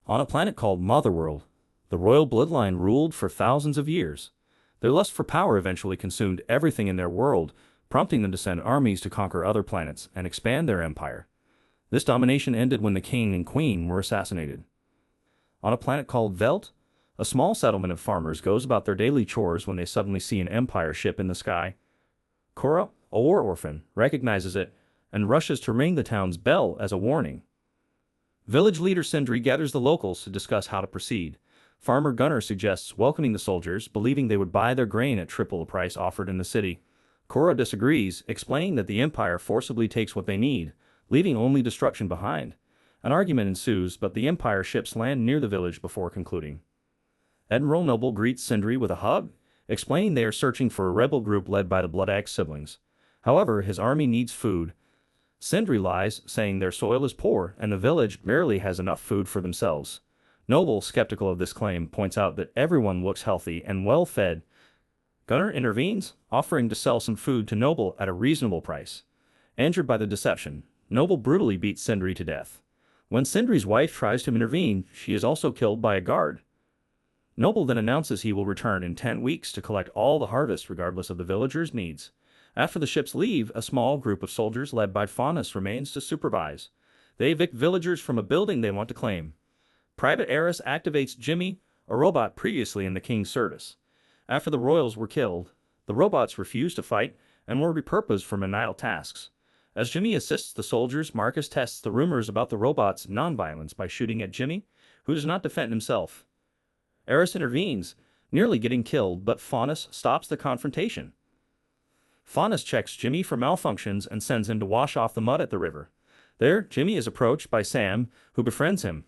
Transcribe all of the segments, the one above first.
On a planet called Motherworld, the royal bloodline ruled for thousands of years. Their lust for power eventually consumed everything in their world, prompting them to send armies to conquer other planets and expand their empire. This domination ended when the king and queen were assassinated. On a planet called Velt, a small settlement of farmers goes about their daily chores when they suddenly see an empire ship in the sky. Kora, a war orphan, recognizes it and rushes to ring the town's bell as a warning. Village leader Sindri gathers the locals to discuss how to proceed. Farmer Gunnar suggests welcoming the soldiers, believing they would buy their grain at triple the price offered in the city. Kora disagrees, explaining that the empire forcibly takes what they need, leaving only destruction behind. An argument ensues, but the empire ships land near the village before concluding. Admiral Noble greets Sindri with a hug, explaining they are searching for a rebel group led by the Bloodaxe siblings. However, his army needs food. Sindri lies, saying their soil is poor and the village barely has enough food for themselves. Noble, skeptical of this claim, points out that everyone looks healthy and well-fed. Gunnar intervenes, offering to sell some food to Noble at a reasonable price. Injured by the deception, Noble brutally beats Sindri to death. When Sindri's wife tries to intervene, she is also killed by a guard. Noble then announces he will return in 10 weeks to collect all the harvest regardless of the villagers' needs. After the ships leave, a small group of soldiers led by Faunus remains to supervise. They evict villagers from a building they want to claim. Private Eris activates Jimmy, a robot previously in the king's service. After the royals were killed, the robots refused to fight and were repurposed for menial tasks. As Jimmy assists the soldiers, Marcus tests the rumors about the robots' nonviolence by shooting at Jimmy, who does not defend himself. Eris intervenes, nearly getting killed, but Faunus stops the confrontation. Faunus checks Jimmy for malfunctions and sends him to wash off the mud at the river. There, Jimmy is approached by Sam, who befriends him.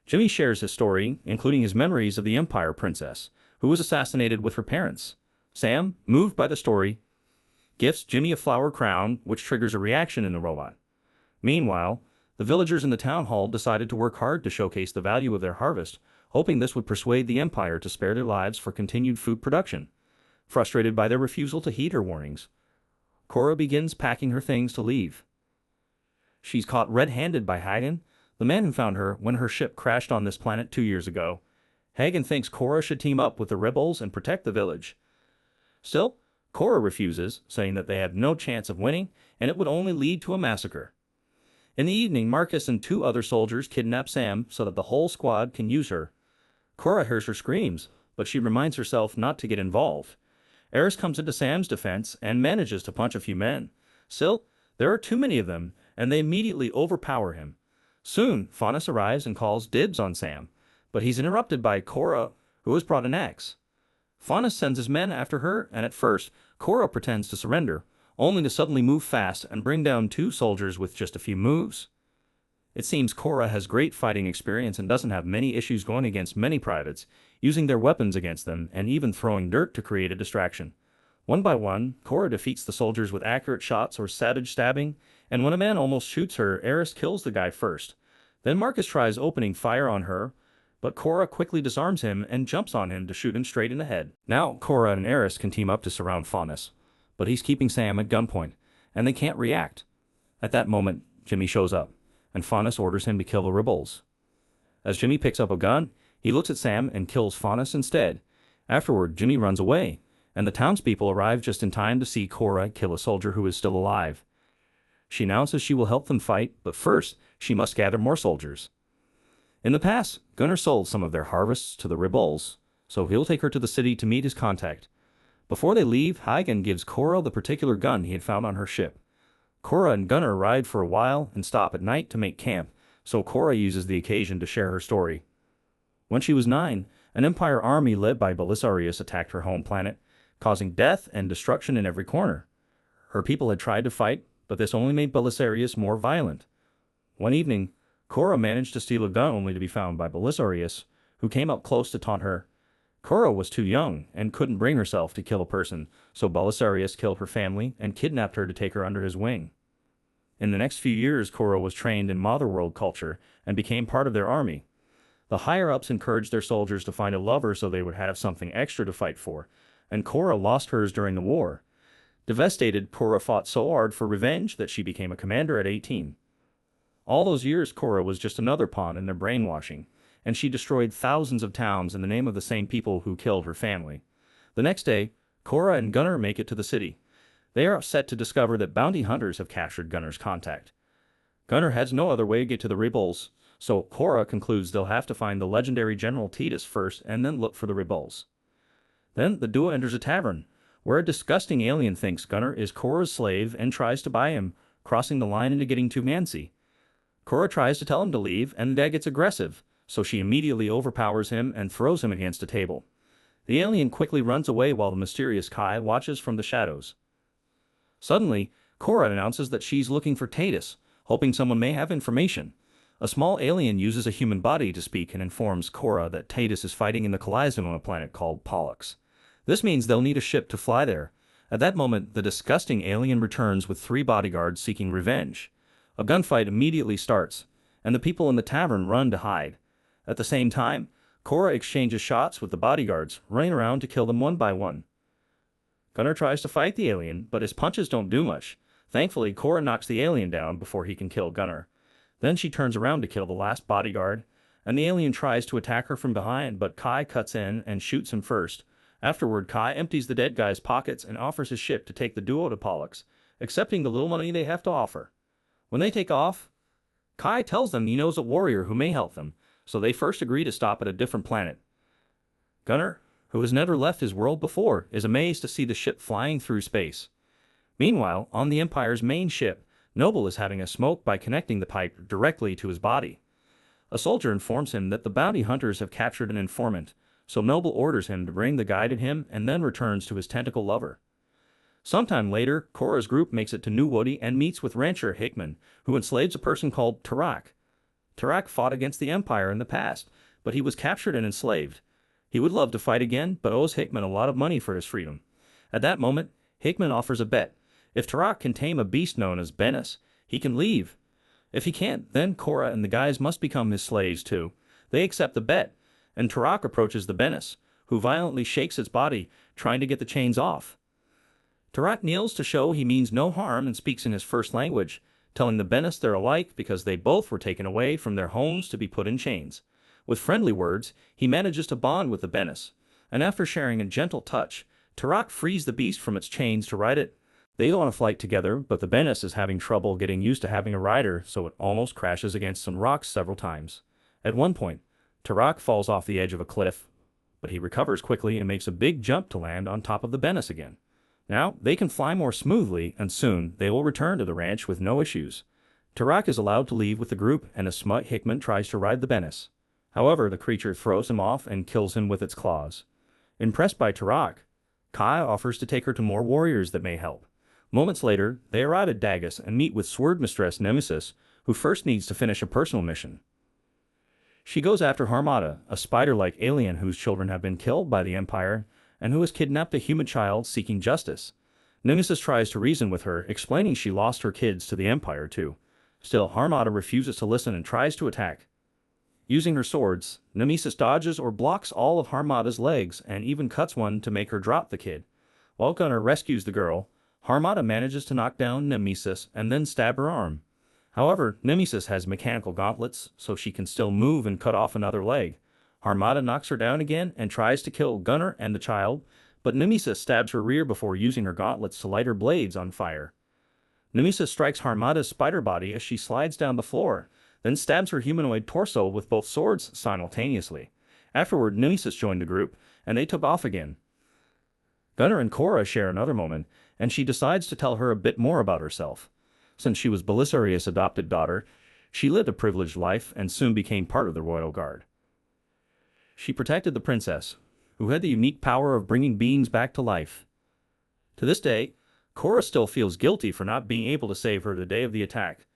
Jimmy shares his story, including his memories of the Empire Princess, who was assassinated with her parents. Sam, moved by the story, gifts Jimmy a flower crown, which triggers a reaction in the robot. Meanwhile, the villagers in the town hall decided to work hard to showcase the value of their harvest, hoping this would persuade the Empire to spare their lives for continued food production. Frustrated by their refusal to heed her warnings, Kora begins packing her things to leave. She's caught red-handed by Hagen, the man who found her when her ship crashed on this planet 2 years ago. Hagen thinks Kora should team up with the rebels and protect the village. Still, Kora refuses, saying that they have no chance of winning and it would only lead to a massacre. In the evening, Marcus and 2 other soldiers kidnap Sam so that the whole squad can use her. Kora hears her screams, but she reminds herself not to get involved. Eris comes into Sam's defense and manages to punch a few men. Still, there are too many of them, and they immediately overpower him. Soon, Faunus arrives and calls dibs on Sam, but he's interrupted by Kora, who has brought an axe. Faunus sends his men after her, and at first, Kora pretends to surrender, only to suddenly move fast and bring down 2 soldiers with just a few moves. It seems Kora has great fighting experience and doesn't have many issues going against many privates, using their weapons against them and even throwing dirt to create a distraction. One by one, Kora defeats the soldiers with accurate shots or savage stabbing, and when a man almost shoots her, Eris kills the guy first. Then Marcus tries opening fire on her, but Kora quickly disarms him and jumps on him to shoot him straight in the head. Now, Kora and Eris can team up to surround Faunus, but he's keeping Sam at gunpoint, and they can't react. At that moment, Jimmy shows up, and Faunus orders him to kill the rebels. As Jimmy picks up a gun, he looks at Sam and kills Faunus instead. Afterward, Jimmy runs away, and the townspeople arrive just in time to see Kora kill a soldier who is still alive. She announces she will help them fight, but first, she must gather more soldiers. In the past, Gunnar sold some of their harvests to the rebels, so he'll take her to the city to meet his contact. Before they leave, Hagen gives Kora the particular gun he had found on her ship. Kora and Gunnar ride for a while and stop at night to make camp, so Kora uses the occasion to share her story. When she was 9, an Empire army led by Belisarius attacked her home planet, causing death and destruction in every corner. Her people had tried to fight, but this only made Belisarius more violent. One evening, Kora managed to steal a gun only to be found by Belisarius, who came up close to taunt her. Kora was too young and couldn't bring herself to kill a person, so Belisarius killed her family and kidnapped her to take her under his wing. In the next few years, Kora was trained in Motherworld culture and became part of their army. The higher-ups encouraged their soldiers to find a lover so they would have something extra to fight for, and Kora lost hers during the war. Devastated, Kora fought so hard for revenge that she became a commander at 18. All those years, Kora was just another pawn in their brainwashing, and she destroyed thousands of towns in the name of the same people who killed her family. The next day, Kora and Gunnar make it to the city. They are upset to discover that bounty hunters have captured Gunnar's contact. Gunnar has no other way to get to the rebels, so Kora concludes they'll have to find the legendary General Titus first and then look for the rebels. Then the duo enters a tavern, where a disgusting alien thinks Gunnar is Kora's slave and tries to buy him, crossing the line into getting too antsy. Kora tries to tell him to leave, and the dad gets aggressive, so she immediately overpowers him and throws him against a table. The alien quickly runs away while the mysterious Kai watches from the shadows. Suddenly, Kora announces that she's looking for Titus, hoping someone may have information. A small alien uses a human body to speak and informs Kora that Titus is fighting in the Coliseum on a planet called Pollux. This means they'll need a ship to fly there. At that moment, the disgusting alien returns with 3 bodyguards seeking revenge. A gunfight immediately starts, and the people in the tavern run to hide. At the same time, Kora exchanges shots with the bodyguards, running around to kill them one by one. Gunnar tries to fight the alien, but his punches don't do much. Thankfully, Kora knocks the alien down before he can kill Gunnar. Then she turns around to kill the last bodyguard, and the alien tries to attack her from behind, but Kai cuts in and shoots him first. Afterward, Kai empties the dead guy's pockets and offers his ship to take the duo to Pollux, accepting the little money they have to offer. When they take off, Kai tells them he knows a warrior who may help them, so they first agree to stop at a different planet. Gunnar, who has never left his world before, is amazed to see the ship flying through space. Meanwhile, on the Empire's main ship, Noble is having a smoke by connecting the pipe directly to his body. A soldier informs him that the bounty hunters have captured an informant, so Noble orders him to bring the guy to him and then returns to his tentacle lover. Sometime later, Kora's group makes it to New Woody and meets with rancher Hickman, who enslaves a person called Tarak. Tarak fought against the Empire in the past, but he was captured and enslaved. He would love to fight again, but owes Hickman a lot of money for his freedom. At that moment, Hickman offers a bet. If Tarak can tame a beast known as Bennis, he can leave. If he can't, then Kora and the guys must become his slaves too. They accept the bet, and Tarak approaches the Bennis, who violently shakes its body, trying to get the chains off. Tarak kneels to show he means no harm and speaks in his first language, telling the Bennis they're alike because they both were taken away from their homes to be put in chains. With friendly words, he manages to bond with the Bennis, and after sharing a gentle touch, Tarak frees the beast from its chains to ride it. They go on a flight together, but the Bennis is having trouble getting used to having a rider, so it almost crashes against some rocks several times. At one point, Tarak falls off the edge of a cliff, but he recovers quickly and makes a big jump to land on top of the Bennis again. Now, they can fly more smoothly, and soon they will return to the ranch with no issues. Tarak is allowed to leave with the group, and a smut Hickman tries to ride the Bennis. However, the creature throws him off and kills him with its claws. Impressed by Tarak, Kai offers to take her to more warriors that may help. Moments later, they arrive at Dagus and meet with sword mistress Nemesis, who first needs to finish a personal mission. She goes after Harmata, a spider-like alien whose children have been killed by the Empire, and who has kidnapped a human child seeking justice. Nemesis tries to reason with her, explaining she lost her kids to the Empire too. Still, Harmata refuses to listen and tries to attack. Using her swords, Nemesis dodges or blocks all of Harmata's legs and even cuts one to make her drop the kid. While Gunnar rescues the girl, Harmata manages to knock down Nemesis and then stab her arm. However, Nemesis has mechanical gauntlets, so she can still move and cut off another leg. Harmata knocks her down again and tries to kill Gunnar and the child, but Nemesis stabs her rear before using her gauntlets to light her blades on fire. Nemesis strikes Harmata's spider body as she slides down the floor, then stabs her humanoid torso with both swords simultaneously. Afterward, Nemesis joined the group, and they took off again. Gunnar and Kora share another moment, and she decides to tell her a bit more about herself. Since she was Belisarius' adopted daughter, she lived a privileged life and soon became part of the royal guard. She protected the princess, who had the unique power of bringing beings back to life. To this day, Kora still feels guilty for not being able to save her the day of the attack.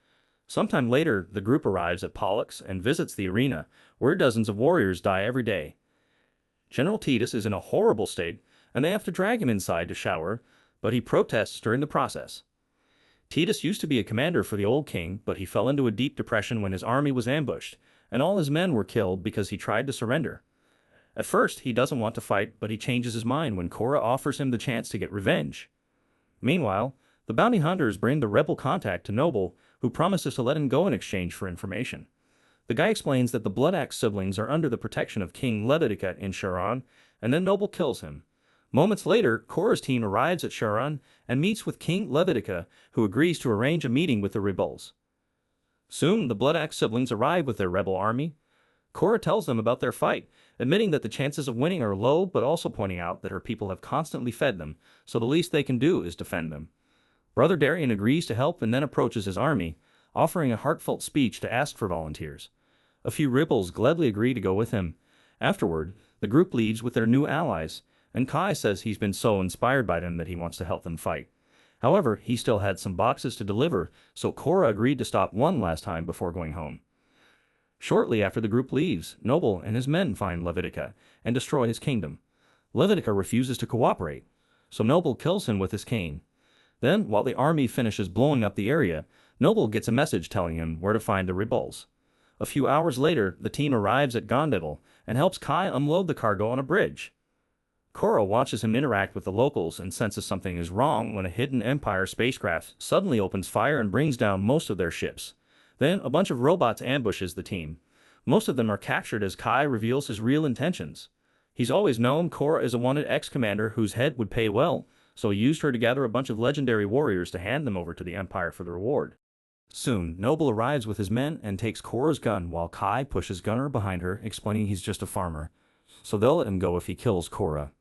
Sometime later, the group arrives at Pollux and visits the arena, where dozens of warriors die every day. General Titus is in a horrible state, and they have to drag him inside to shower, but he protests during the process. Titus used to be a commander for the old king, but he fell into a deep depression when his army was ambushed, and all his men were killed because he tried to surrender. At first, he doesn't want to fight, but he changes his mind when Kora offers him the chance to get revenge. Meanwhile, the bounty hunters bring the rebel contact to Noble, who promises to let him go in exchange for information. The guy explains that the Blood Axe siblings are under the protection of King Levitica in Sharon, and then Noble kills him. Moments later, Kora's team arrives at Sharon and meets with King Levitica, who agrees to arrange a meeting with the rebels. Soon, the Blood Axe siblings arrive with their rebel army. Kora tells them about their fight, admitting that the chances of winning are low, but also pointing out that her people have constantly fed them, so the least they can do is defend them. Brother Darian agrees to help and then approaches his army, offering a heartfelt speech to ask for volunteers. A few rebels gladly agree to go with him. Afterward, the group leaves with their new allies, and Kai says he's been so inspired by them that he wants to help them fight. However, he still had some boxes to deliver, so Kora agreed to stop one last time before going home. Shortly after the group leaves, Noble and his men find Levitica and destroy his kingdom. Levitica refuses to cooperate, so Noble kills him with his cane. Then, while the army finishes blowing up the area, Noble gets a message telling him where to find the rebels. A few hours later, the team arrives at Gondedel and helps Kai unload the cargo on a bridge. Kora watches him interact with the locals and senses something is wrong when a hidden Empire spacecraft suddenly opens fire and brings down most of their ships. Then, a bunch of robots ambushes the team. Most of them are captured as Kai reveals his real intentions. He's always known Kora is a wanted ex-commander whose head would pay well, so he used her to gather a bunch of legendary warriors to hand them over to the Empire for the reward. Soon, Noble arrives with his men and takes Kora's gun while Kai pushes Gunnar behind her, explaining he's just a farmer, so they'll let him go if he kills Kora.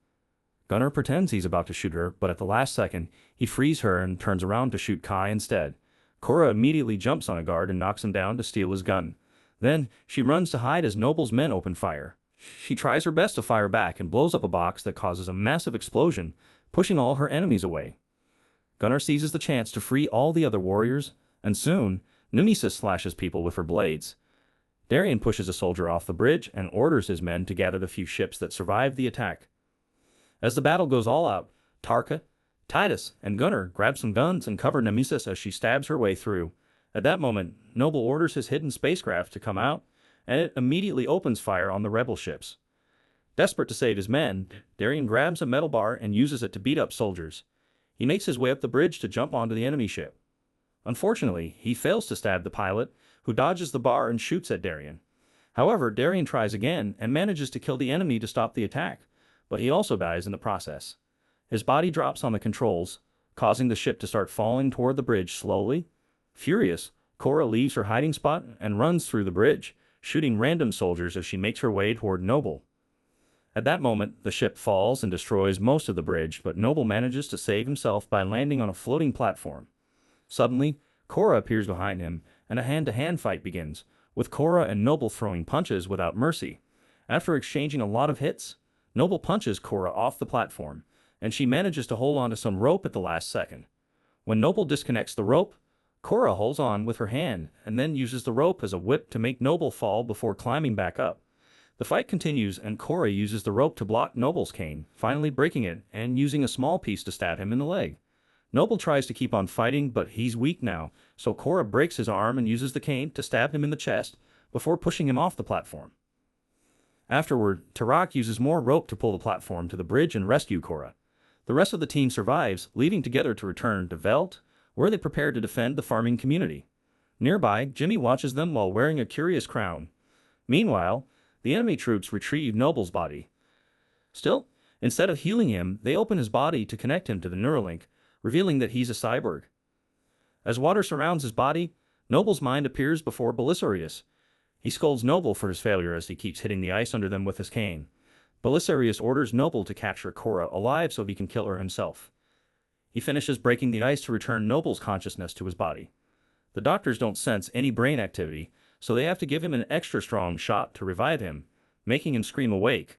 Gunnar pretends he's about to shoot her, but at the last second, he frees her and turns around to shoot Kai instead. Kora immediately jumps on a guard and knocks him down to steal his gun. Then, she runs to hide as Noble's men open fire. She tries her best to fire back and blows up a box that causes a massive explosion, pushing all her enemies away. Gunnar seizes the chance to free all the other warriors, and soon, Nemesis slashes people with her blades. Darian pushes a soldier off the bridge and orders his men to gather the few ships that survived the attack. As the battle goes all out, Tarka, Titus, and Gunnar grab some guns and cover Nemesis as she stabs her way through. At that moment, Noble orders his hidden spacecraft to come out, and it immediately opens fire on the rebel ships. Desperate to save his men, Darian grabs a metal bar and uses it to beat up soldiers. He makes his way up the bridge to jump onto the enemy ship. Unfortunately, he fails to stab the pilot, who dodges the bar and shoots at Darian. However, Darian tries again and manages to kill the enemy to stop the attack, but he also dies in the process. His body drops on the controls, causing the ship to start falling toward the bridge slowly. Furious, Kora leaves her hiding spot and runs through the bridge, shooting random soldiers as she makes her way toward Noble. At that moment, the ship falls and destroys most of the bridge, but Noble manages to save himself by landing on a floating platform. Suddenly, Kora appears behind him, and a hand-to-hand fight begins, with Kora and Noble throwing punches without mercy. After exchanging a lot of hits, Noble punches Kora off the platform, and she manages to hold on to some rope at the last second. When Noble disconnects the rope, Kora holds on with her hand and then uses the rope as a whip to make Noble fall before climbing back up. The fight continues and Kora uses the rope to block Noble's cane, finally breaking it and using a small piece to stab him in the leg. Noble tries to keep on fighting, but he's weak now, so Kora breaks his arm and uses the cane to stab him in the chest before pushing him off the platform. Afterward, Tarak uses more rope to pull the platform to the bridge and rescue Kora. The rest of the team survives, leaving together to return to Veld, where they prepare to defend the farming community. Nearby, Jimmy watches them while wearing a curious crown. Meanwhile, the enemy troops retrieve Noble's body. Still, instead of healing him, they open his body to connect him to the Neuralink, revealing that he's a cyborg. As water surrounds his body, Noble's mind appears before Belisarius. He scolds Noble for his failure as he keeps hitting the ice under them with his cane. Belisarius orders Noble to capture Kora alive so he can kill her himself. He finishes breaking the ice to return Noble's consciousness to his body. The doctors don't sense any brain activity, so they have to give him an extra strong shot to revive him, making him scream awake.